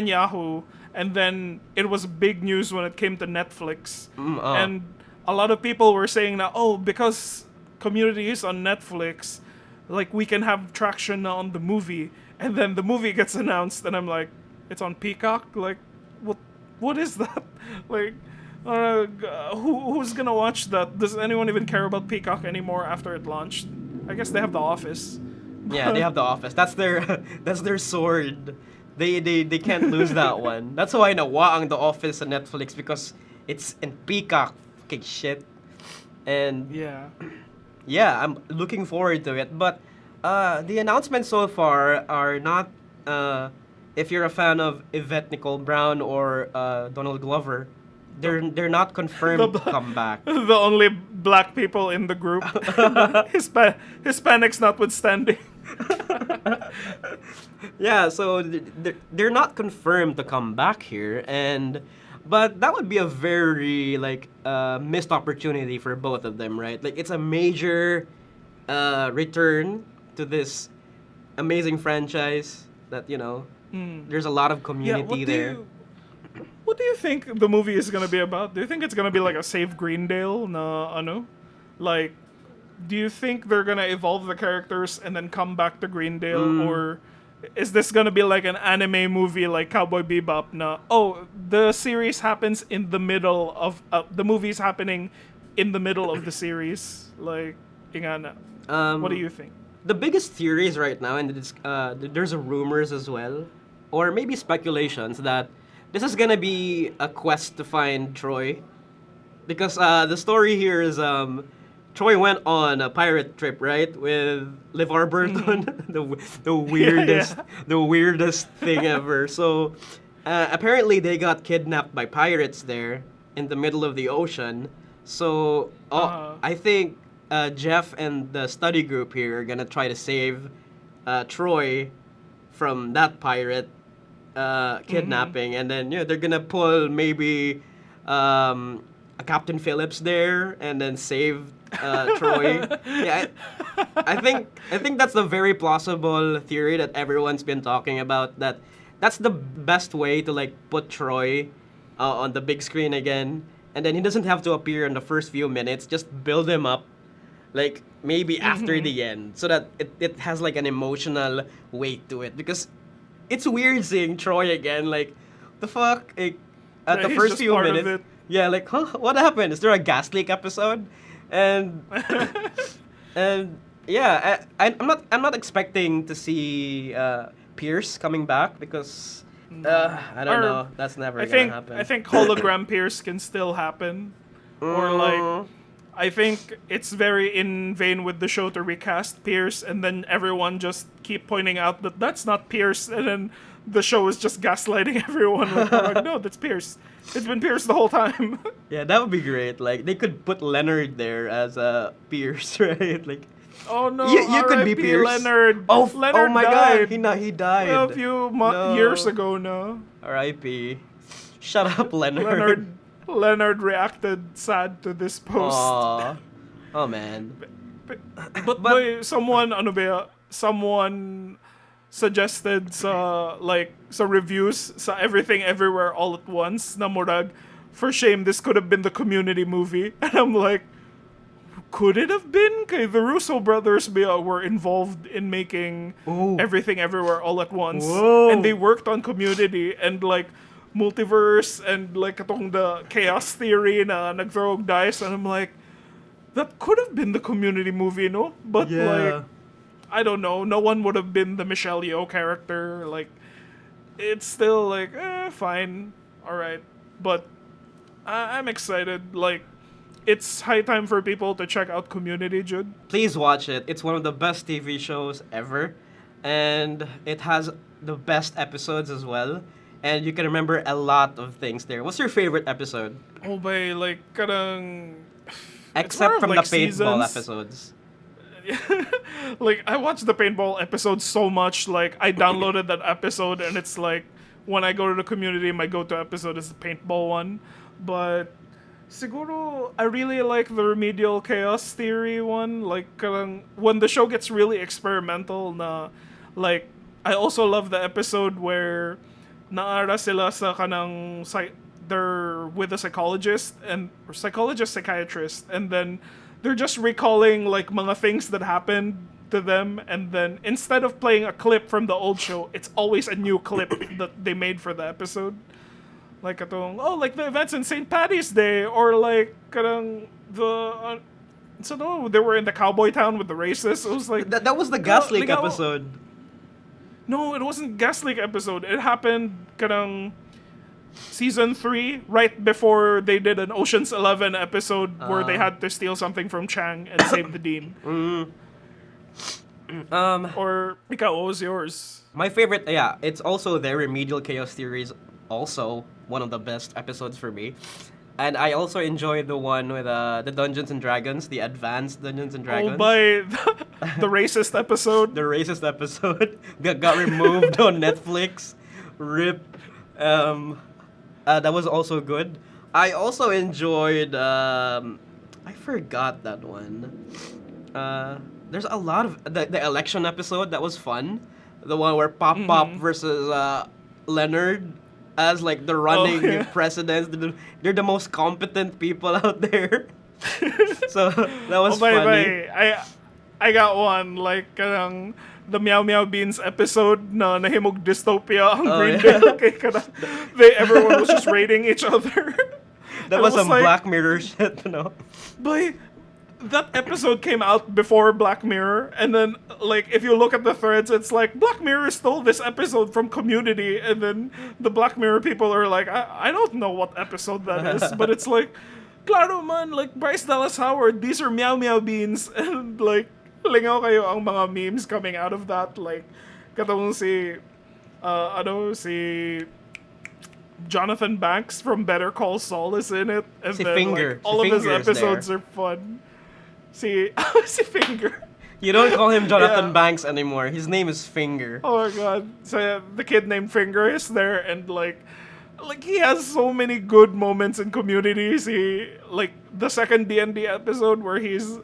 Yahoo, and then it was big news when it came to Netflix. And a lot of people were saying that, oh, because Community is on Netflix, like we can have traction on the movie. And then the movie gets announced, and I'm like, it's on Peacock? Like, what is that? Like, who's gonna watch that? Does anyone even care about Peacock anymore after it launched? I guess they have The Office. Yeah, they have The Office. That's their sword. They can't lose that one. That's why nawaang The Office on Netflix, because it's in Peacock. Fucking shit. And yeah, I'm looking forward to it. But the announcements so far are not. If you're a fan of Yvette Nicole Brown or Donald Glover, they're not confirmed to come back. The only black people in the group, Hispanics notwithstanding. Yeah, so they're not confirmed to come back here, but that would be a very missed opportunity for both of them, right? Like, it's a major return to this amazing franchise that there's a lot of community there. What do you think the movie is gonna be about? Do you think it's gonna be like a Save Greendale na ano? Like, do you think they're gonna evolve the characters and then come back to Greendale, or is this gonna be like an anime movie like Cowboy Bebop? Na the series happens in the middle of the movie's happening in the middle of the series. Like, ingana. What do you think? The biggest theories right now, and there's rumors as well, or maybe speculations, that this is gonna be a quest to find Troy, because the story here is Troy went on a pirate trip, right, with LeVar Burton, the weirdest thing ever. So apparently they got kidnapped by pirates there in the middle of the ocean. So I think Jeff and the study group here are gonna try to save Troy from that pirate kidnapping, and then they're gonna pull maybe a Captain Phillips there, and then save Troy. Yeah, I think that's a very plausible theory that everyone's been talking about. That's the best way to put Troy on the big screen again, and then he doesn't have to appear in the first few minutes. Just build him up, maybe after the end, so that it has an emotional weight to it, because it's weird seeing Troy again. Like, the fuck? At the first few minutes. Yeah, what happened? Is there a gas leak episode? And yeah, I'm not expecting to see Pierce coming back, because I don't know. That's never gonna happen. I think hologram Pierce can still happen, or I think it's very in vain with the show to recast Pierce and then everyone just keep pointing out that that's not Pierce, and then the show is just gaslighting everyone. No, that's Pierce. It's been Pierce the whole time. Yeah, that would be great. They could put Leonard there as Pierce, right? Oh no! You could be Pierce. Leonard. Leonard oh my died. God! He died a few years ago. No. R.I.p. Shut up, Leonard. Leonard reacted sad to this post. Aww. Oh man. But boy, someone suggested sa reviews sa Everything Everywhere All at Once na murag, for shame, this could have been the Community movie. And I'm like, could it have been? Kay the Russo brothers were involved in making Everything Everywhere All at Once. Whoa. And they worked on Community and multiverse and katong the chaos theory na nagthrow dice, and I'm like, that could have been the Community movie, no? But I don't know. No one would have been the Michelle Yeoh character. It's still fine, all right. But I'm excited. It's high time for people to check out Community, Jude. Please watch it. It's one of the best TV shows ever, and it has the best episodes as well. And you can remember a lot of things there. What's your favorite episode? Oh, by karang. Except from the paintball seasons. episodes. I watched the paintball episode so much. I downloaded that episode, and it's when I go to the Community, my go-to episode is the paintball one. But siguro I really like the remedial chaos theory one. Karang, when the show gets really experimental, na Like, I also love the episode where naara sila sa kanang they're with a psychologist or psychiatrist, and then they're just recalling like mga things that happened to them, and then instead of playing a clip from the old show, it's always a new clip that they made for the episode. Like like the events in St. Patty's Day, or like karang so no, they were in the cowboy town with the racists. It was like That was the Gas Leak episode. No, it wasn't Gas Leak episode. It happened karang season 3, right before they did an Ocean's 11 episode where they had to steal something from Chang and save the Dean. Or ikaw, what was yours? My favorite, yeah, it's also their Remedial Chaos series, also one of the best episodes for me. And I also enjoyed the one with the Dungeons and Dragons, the advanced Dungeons and Dragons. Oh, by the racist episode. The racist episode got removed on Netflix. RIP. That was also good. I also enjoyed. I forgot that one. There's a lot of the election episode that was fun. The one where Pop versus Leonard as like the running presidents. They're the most competent people out there. So that was funny. I got one like the Meow Meow Beans episode na nahimog dystopia ang Greendale. Kay everyone was just raiding each other. That was some like, Black Mirror shit, you know. But that episode came out before Black Mirror, and then like if you look at the threads, it's like Black Mirror stole this episode from Community, and then the Black Mirror people are like, I don't know what episode that is, but it's like, claro man, like Bryce Dallas Howard, these are Meow Meow Beans, and like lingaw kayo ang mga memes coming out of that, like katong si Jonathan Banks from Better Call Saul is in it, and si then Finger. like, all si of his Finger's episodes there. are fun. Si Finger. You don't call him Jonathan Banks anymore. His name is Finger. Oh my god. So the kid named Finger is there, and like he has so many good moments in Community. He like the second D&D episode where he's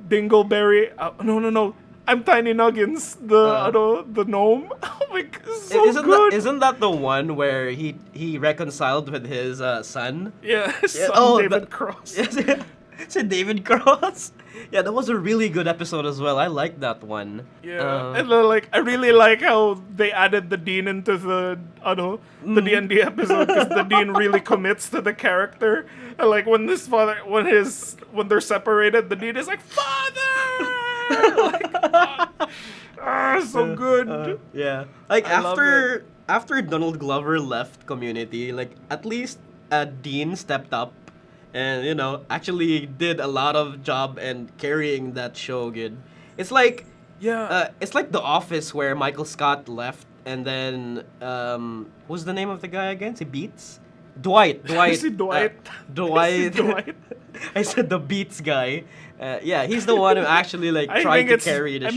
Dingleberry. No. I'm Tiny Nuggins, the gnome. Oh my god, so good. Isn't that the one where he reconciled with his son? Yeah, David Cross. Yes, it's a David Cross. Yeah, that was a really good episode as well. I like that one. Yeah, and then, like I really like how they added the Dean into the D&D episode, because the Dean really commits to the character. And like when they're separated, the Dean is like, "Father!" So good. Yeah, like after Donald Glover left Community, like at least Dean stepped up and actually did a lot of job and carrying that show good. It's like it's like The Office where Michael Scott left, and then what's the name of the guy again? Beats? Dwight. Dwight. Dwight. I said the Beats guy. Yeah, he's the one who actually like tried to carry the show.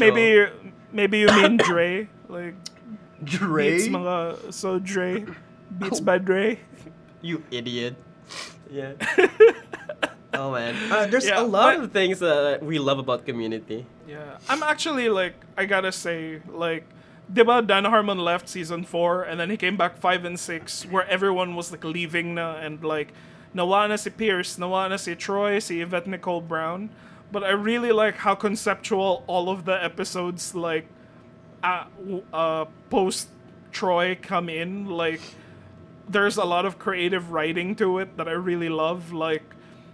Maybe you mean Dre, like Dre. Beats mga so Dre, Beats by Dre. You idiot. Yeah. Oh man, there's a lot of things that we love about Community. Yeah, I'm actually like, I gotta say, like, diba Dan Harmon left season 4, and then he came back 5 and 6, where everyone was like leaving na, and like nawa na si Pierce, nawa na si Troy, si Yvette Nicole Brown. But I really like how conceptual all of the episodes like post Troy come in. Like there's a lot of creative writing to it that I really love. Like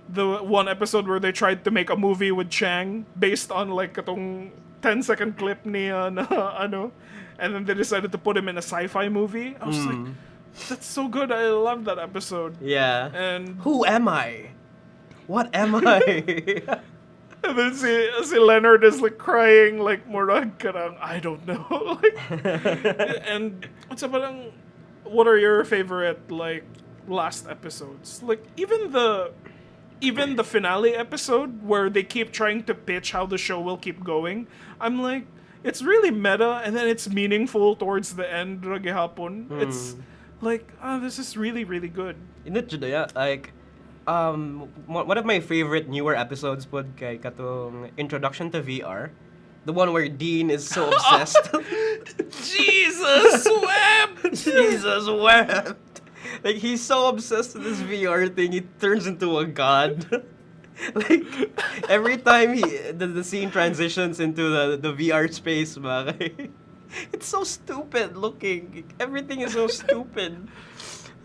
the one episode where they tried to make a movie with Chang based on like katong 10-second clip niya na and then they decided to put him in a sci-fi movie. I was like, that's so good. I love that episode. Yeah. And who am I? What am I? And then si Leonard is like crying like murag karang I don't know. Like, and what are your favorite like last episodes? Like even the finale episode where they keep trying to pitch how the show will keep going. I'm like, it's really meta, and then it's meaningful towards the end. It's like, this is really, really good. Like, one of my favorite newer episodes pod kay katong Introduction to VR. The one where Dean is so obsessed. Jesus wept! Jesus wept. Like, he's so obsessed with this VR thing, he turns into a god. Like, every time the scene transitions into the VR space, it's so stupid looking. Everything is so stupid.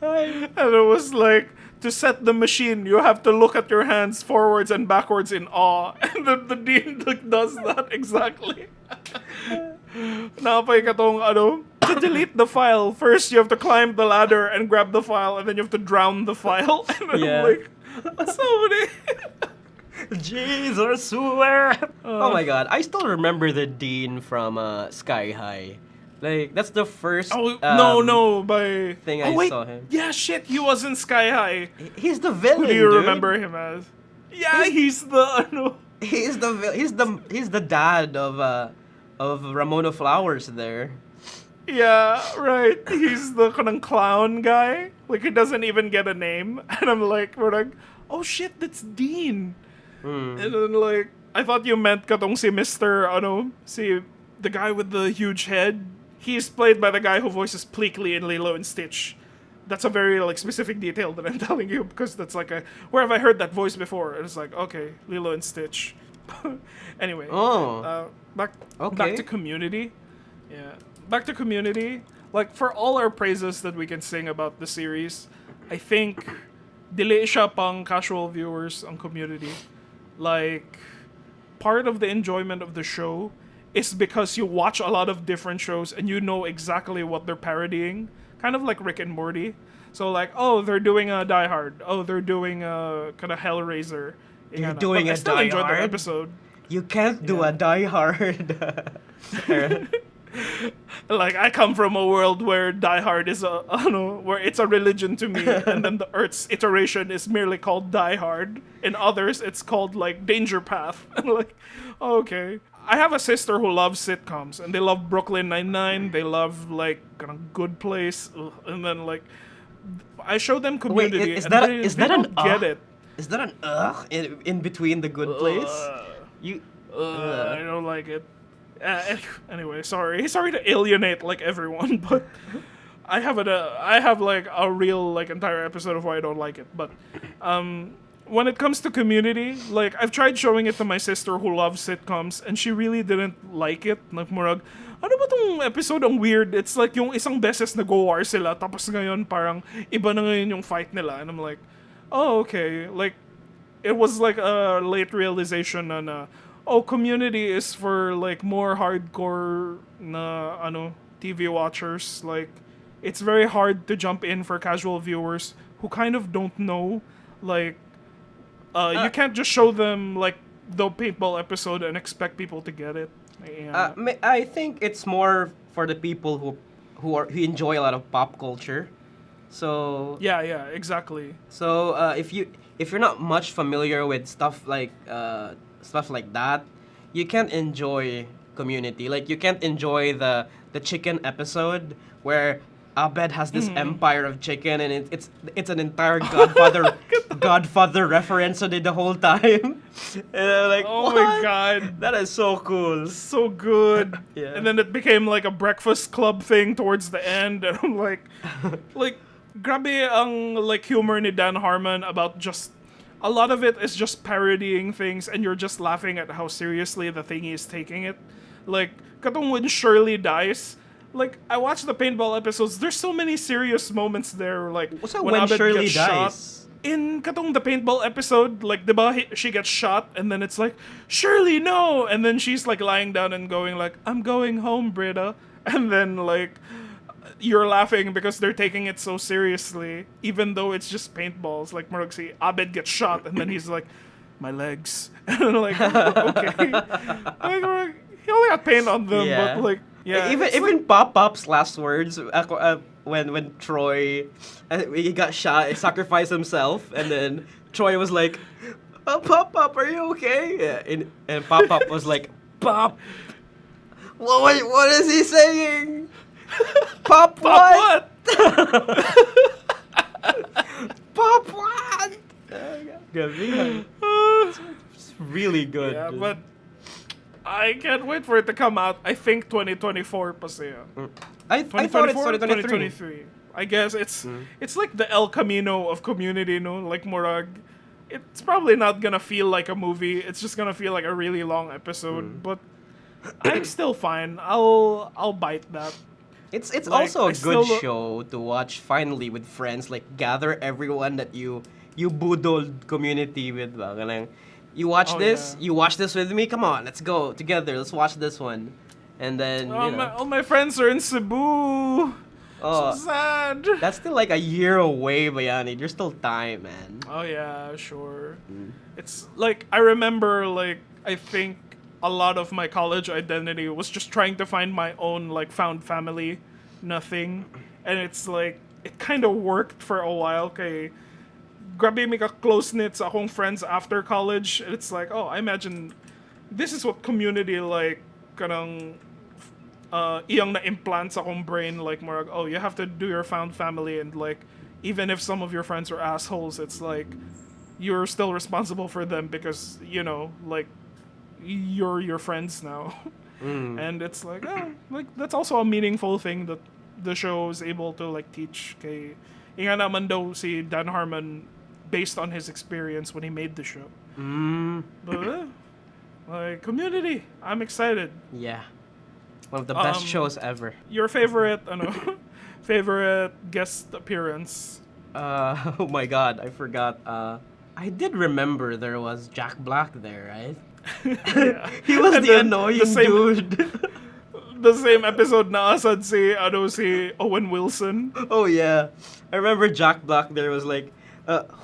And it was like, to set the machine, you have to look at your hands forwards and backwards in awe. And then the Dean does that exactly. Napay ka tong, to delete the file, first you have to climb the ladder and grab the file, and then you have to drown the file. And Yeah. I'm like, somebody. Jesus wept. Oh my god, I still remember the Dean from Sky High. Like, that's the first by thing I saw him. Yeah, shit, he was in Sky High. He's the villain. Who do you dude. remember him as? Yeah, he's the He's the dad of Ramona Flowers there. Yeah, right. He's the kanang clown guy. Like, he doesn't even get a name. And I'm like, we're like, oh shit, that's Dean. And then like, I thought you meant katong si Mr. Si the guy with the huge head. He's played by the guy who voices Pleakley in Lilo and Stitch. That's a very like specific detail that I'm telling you because that's like where have I heard that voice before? And it's like, okay, Lilo and Stitch. Anyway, back to Community. Yeah, back to Community. Like, for all our praises that we can sing about the series, I think dili siya pang casual viewers on Community. Like, part of the enjoyment of the show is because you watch a lot of different shows and you know exactly what they're parodying. Kind of like Rick and Morty. So like, oh, they're doing a Die Hard. Oh, they're doing a kind of Hellraiser. You're doing a I still Die enjoyed Hard? that episode. You can't do a Die Hard. Like, I come from a world where Die Hard is where it's a religion to me, and then the Earth's iteration is merely called Die Hard. In others, it's called like Danger Path. Like, okay. I have a sister who loves sitcoms, and they love Brooklyn Nine-Nine. They love like kind of Good Place, and then like I show them Community. Wait, is and that they an don't get it? Is that an in between the Good Place? I don't like it. Anyway, sorry to alienate like everyone, but I have like a real like entire episode of why I don't like it. But when it comes to Community, like, I've tried showing it to my sister who loves sitcoms, and she really didn't like it. Like, murag, ano ba tong episode ang weird? It's like yung isang beses nag-war sila, tapos ngayon parang iba na ngayon yung fight nila. And I'm like, oh, okay. Like, it was like a late realization na Community is for like more hardcore na TV watchers. Like, it's very hard to jump in for casual viewers who kind of don't know. Like, you can't just show them like the paintball episode and expect people to get it. Yeah. I think it's more for the people who enjoy a lot of pop culture. So yeah, exactly. So if you're not much familiar with stuff like that, you can't enjoy Community. Like, you can't enjoy the chicken episode where Abed has this empire of chicken, and it's an entire Godfather reference on it the whole time. And I'm like, oh what? my god, that is so cool, so good. Yeah. And then it became like a Breakfast Club thing towards the end, and I'm like, grabe ang like humor ni Dan Harmon about just. A lot of it is just parodying things, and you're just laughing at how seriously the thingy is taking it. Like, katong when Shirley dies, like, I watched the paintball episodes, there's so many serious moments there, like, what's that when when Abed Shirley gets dies? shot. In katong the paintball episode, like, diba, she gets shot, and then it's like, Shirley, no! And then she's, like, lying down and going, like, I'm going home, Britta. And then, like, you're laughing because they're taking it so seriously, even though it's just paintballs. Like, Marugsi, Abed gets shot, and then he's like, my legs. And I'm like, okay. Like, he only got paint on them, but, like, yeah. Even Pop-Pop's last words, when Troy, he got shot, he sacrificed himself, and then Troy was like, oh, Pop-Pop, are you okay? Yeah, and Pop-Pop was like, Pop, what is he saying? Pop what? Pop what? It's really good. Yeah, but I can't wait for it to come out. I think 2024 pa siya. I thought it's 2023. 2023. I guess it's like the El Camino of Community, no? Like Morag. It's probably not gonna feel like a movie. It's just gonna feel like a really long episode. But I'm still fine. I'll bite that. It's Like, also I a good still- show to watch finally with friends. Like gather everyone that you budoled community with. Ba? Ganang, you watch Oh, this. yeah. You watch this with me. Come on, let's go together. Let's watch this one. And then All my friends are in Cebu. oh, So sad. that's still like a year away, Bayani. There's still time, man. Oh yeah, sure. It's like I remember I think a lot of my college identity was just trying to find my own found family, nothing. And it's like it kind of worked for a while kay grabe may ka close-knit sa akong friends after college. And it's like, oh, I imagine this is what community kanang iyang na-implant sa akong brain more oh, you have to do your found family and even if some of your friends are assholes, it's like you're still responsible for them because you're your friends now. And it's like that's also a meaningful thing that the show is able to teach kay nga naman daw si Dan Harmon based on his experience when he made the show. But Community, I'm excited. Yeah, one of the best shows ever. Your favorite favorite guest appearance? Oh my God, I forgot. I did remember there was Jack Black there, right? He was And the then annoying dude. The same episode na asad si Owen Wilson. Oh yeah, I remember Jack Black there was like,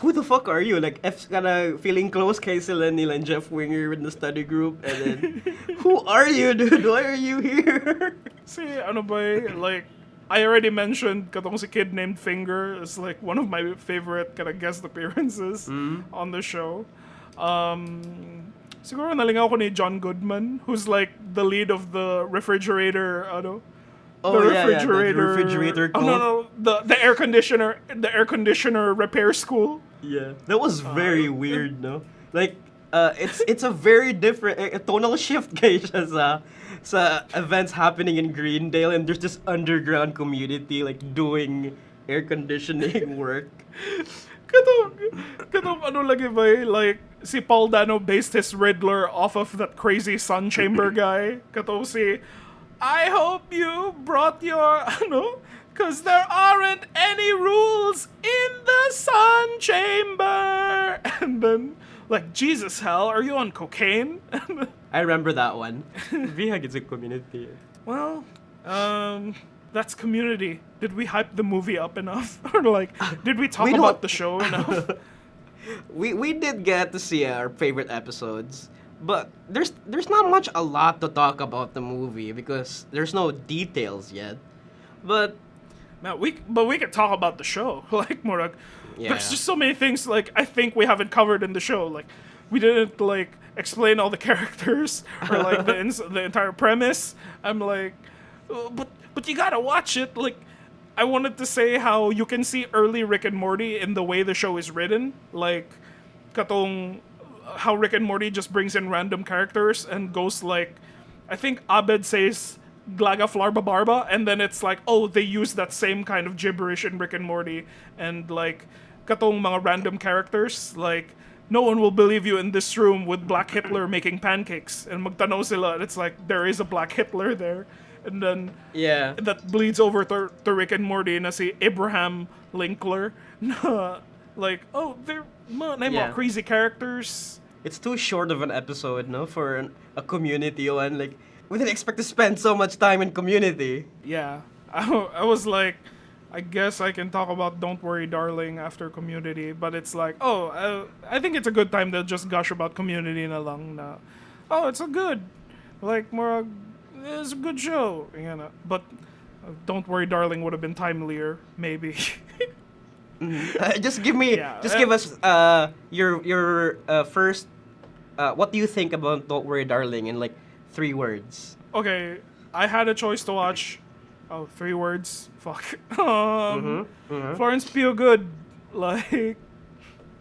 who the fuck are you? Like F's kinda feeling close kay sila nila and Jeff Winger in the study group, and then who are you, dude? Why are you here? Si I already mentioned katong si Kid Named Finger is one of my favorite kind of guest appearances on the show. Siguro nalingaw ko ni John Goodman, who's the lead of the refrigerator, Oh the yeah, refrigerator, the refrigerator. Oh no, the air conditioner repair school. Yeah, that was very weird, no? It's a very different tonal shift kay siya sa events happening in Greendale, and there's this underground community doing air conditioning work. Katong ano lagi ba si Paul Dano based his Riddler off of that crazy sun chamber guy. Katong si I hope you brought your cause there aren't any rules in the sun chamber. And then Jesus hell, are you on cocaine? I remember that one. Vihag is a community. Well, that's Community. Did we hype the movie up enough? Or did we talk We about don't- the show enough? We did get to see our favorite episodes, but there's not a lot to talk about the movie because there's no details yet. But Man, we could talk about the show. Morag, Yeah. there's just so many things I think we haven't covered in the show. We didn't explain all the characters or the entire premise. I'm but you gotta watch it. I wanted to say how you can see early Rick and Morty in the way the show is written. Katong how Rick and Morty just brings in random characters and goes I think Abed says Glaga Flarba Barba, and then it's oh, they use that same kind of gibberish in Rick and Morty, and katong mga random characters, no one will believe you in this room with Black Hitler making pancakes, and magtanaw sila, and it's there is a Black Hitler there, and then yeah, that bleeds over to Rick and Morty na si Abraham Linkler, na oh, they're Yeah. mga crazy characters. it's too short of an episode, no, for a community one. We didn't expect to spend so much time in community. Yeah, I was I guess I can talk about Don't Worry Darling after Community, but it's oh, I think it's a good time to just gush about Community na lang na, oh, it's a good, more, it's a good show, but Don't Worry Darling would have been timelier, maybe. Just give us your first. What do you think about Don't Worry, Darling in 3 words? Okay, I had a choice to watch. Oh, 3 words. Fuck. Florence Pugh good.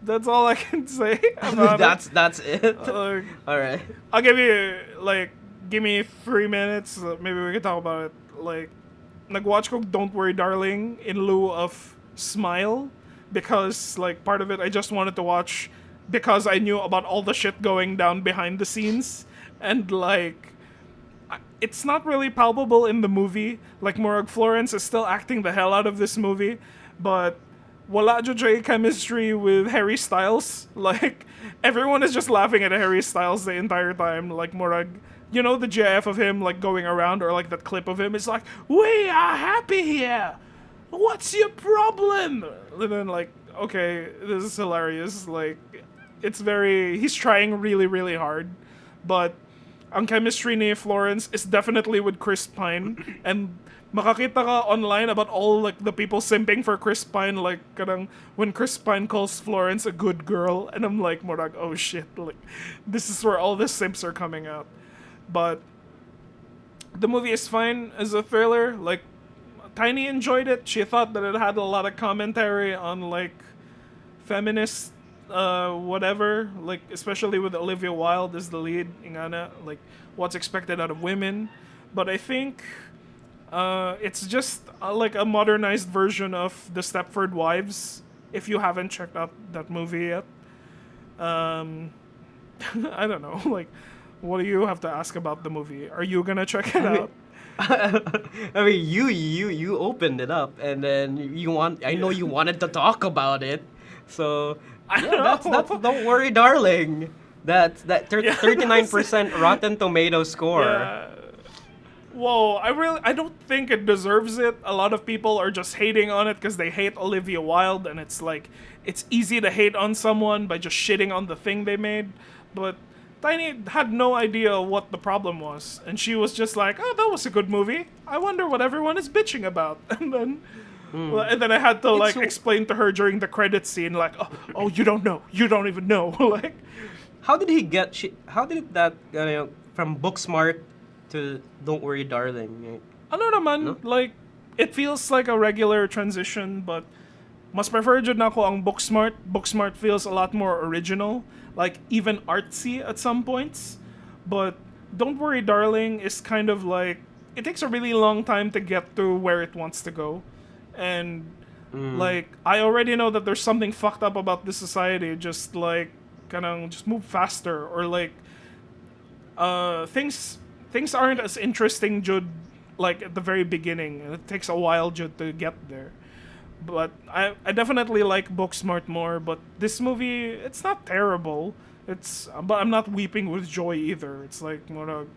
That's all I can say about it. That's it. All right. I'll give you give me 3 minutes. Maybe we can talk about it. Like, nag-watch ko Don't Worry Darling in lieu of Smile because, like, part of it I just wanted to watch because I knew about all the shit going down behind the scenes. And, like, it's not really palpable in the movie. Like, Morag Florence is still acting the hell out of this movie, but wala jud chemistry with Harry Styles. Like, everyone is just laughing at Harry Styles the entire time. Like, Morag, you know the GIF of him, like, going around, or, like, that clip of him? It's like, we are happy here! What's your problem? And then, like, okay, this is hilarious. Like, it's very... He's trying really, really hard. But ang chemistry ni Florence is definitely with Chris Pine. And makakita ka online about all, like, the people simping for Chris Pine. Like, kadang when Chris Pine calls Florence a good girl. And I'm like, Morag, oh shit. Like, this is where all the simps are coming out. But the movie is fine as a thriller. Like, Tiny enjoyed it. She thought that it had a lot of commentary on, like, feminist whatever, like, especially with Olivia Wilde as the lead, ingana, like, what's expected out of women. But I think it's just like a modernized version of The Stepford Wives, if you haven't checked out that movie yet. I don't know, like, what do you have to ask about the movie? Are you gonna check it out? I mean, you opened it up, and then I know you wanted to talk about it, so yeah, that's Don't Worry, Darling. That's 39% Rotten Tomatoes score. Yeah. Whoa, I don't think it deserves it. A lot of people are just hating on it because they hate Olivia Wilde, and it's like, it's easy to hate on someone by just shitting on the thing they made, but Tiny had no idea what the problem was, and she was just like, "Oh, that was a good movie. I wonder what everyone is bitching about." And then I had to like explain to her during the credits scene, like, "Oh, you don't know. You don't even know." Like, how did that from Booksmart to Don't Worry, Darling? ano naman, like, it feels like a regular transition, but mas prefer jud na ko ang Booksmart. Booksmart feels a lot more original. Like, even artsy at some points. But Don't Worry, Darling is kind of like, it takes a really long time to get to where it wants to go. And, like, I already know that there's something fucked up about this society. Just, like, kanang, just move faster. Or, like, things aren't as interesting, jud, like, at the very beginning. And it takes a while, jud, to get there. But I definitely like Booksmart more, but this movie, it's not terrible. But I'm not weeping with joy either. It's like, You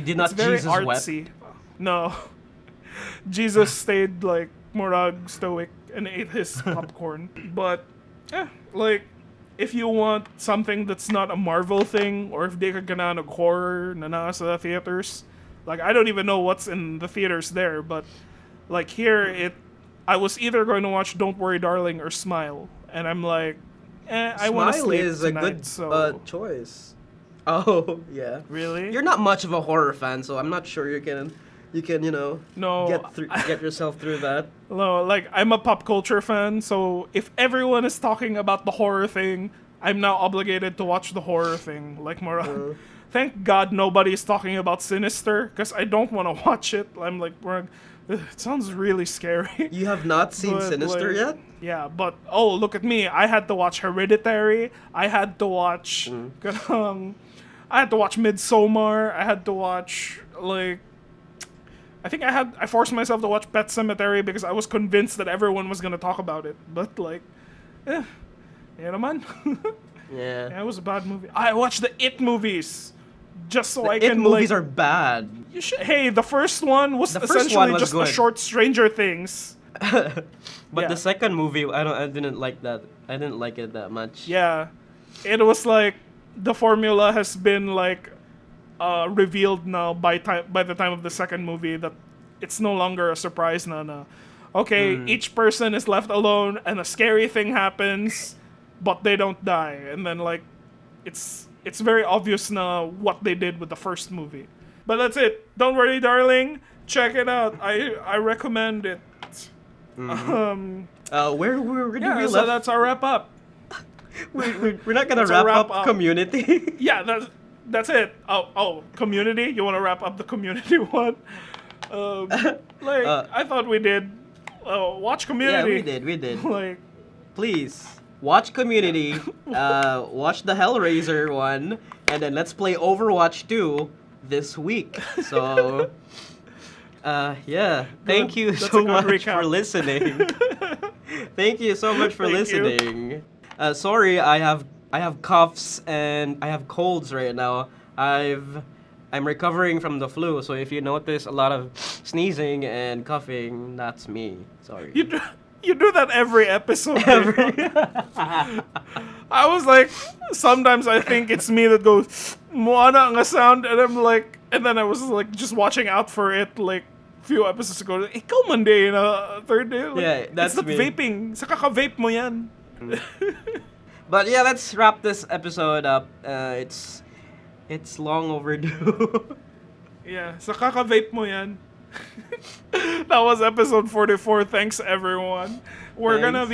did not it's very Jesus artsy. wept? No. Jesus stayed, like, morag stoic and ate his popcorn. But, like, if you want something that's not a Marvel thing, or if they ka gananog horror na nasa the theaters, like, I don't even know what's in the theaters there, but, like, here, I was either going to watch Don't Worry, Darling or Smile, and I'm like, I want to sleep is tonight, a good choice. Oh yeah, really? You're not much of a horror fan, so I'm not sure you can No, get yourself through that. No, like, I'm a pop culture fan, so if everyone is talking about the horror thing, I'm now obligated to watch the horror thing. Like, more. Thank God nobody is talking about Sinister, because I don't want to watch it. I'm like, it sounds really scary. You have not seen Sinister yet? Yeah, but look at me. I had to watch Hereditary. I had to watch Midsommar. I had to watch, like, I think I forced myself to watch Pet Sematary because I was convinced that everyone was going to talk about it. But, like, naman. Yeah. It was a bad movie. I watched the It movies. Just so the I can, It movies like, are bad. Hey, the first one was essentially just good. a short Stranger Things. But the second movie, I didn't like that. I didn't like it that much. Yeah, it was like the formula has been like revealed now by the time of the second movie that it's no longer a surprise na. Okay, each person is left alone and a scary thing happens, but they don't die, and then like it's very obvious now what they did with the first movie. But that's it. Don't Worry, Darling. Check it out. I recommend it. Mm-hmm. Where did we so left? that's our wrap up. We're not gonna wrap up Community. Yeah, that's it. Community. You want to wrap up the community one? I thought we did. Watch Community. Yeah, we did. Like, please watch Community. Watch the Hellraiser one, and then let's play Overwatch 2 this week. So, yeah. Thank you so much for listening. Thank you so much for listening. Sorry, I have coughs and I have colds right now. I'm recovering from the flu, so if you notice a lot of sneezing and coughing, that's me. Sorry. You do that every episode. I was like, sometimes I think it's me that goes "Moana" nga sound, and then I was like just watching out for it like few episodes ago. Ikaw man day na third day. Like, yeah, that's it's not me. vaping. Sa kaka-vape mo yan. But yeah, let's wrap this episode up. It's long overdue. Yeah, sa kaka-vape mo yan. That was episode 44. Thanks everyone. We're gonna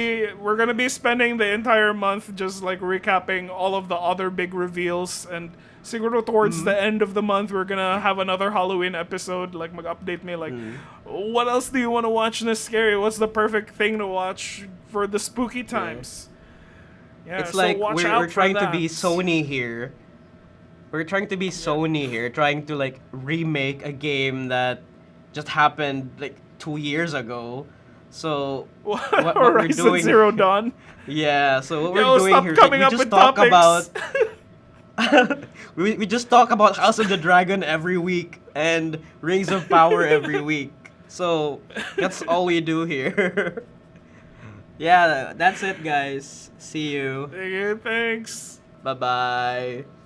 be spending the entire month just like recapping all of the other big reveals, and siguro towards the end of the month we're gonna have another Halloween episode. Like mag-update me like, what else do you want to watch in this scary? What's the perfect thing to watch for the spooky times? Yeah, it's so like watch we're out trying for to be that. Sony here. We're trying to be Sony here, trying to like remake a game that just happened like 2 years ago. So what we're Horizon doing Zero Dawn. Yeah, so what Yo, we're doing stop here is like, coming we up just with talk topics. about we just talk about House of the Dragon every week and Rings of Power every week. So that's all we do here. Yeah, that's it guys. See you. Okay, thanks. Bye-bye.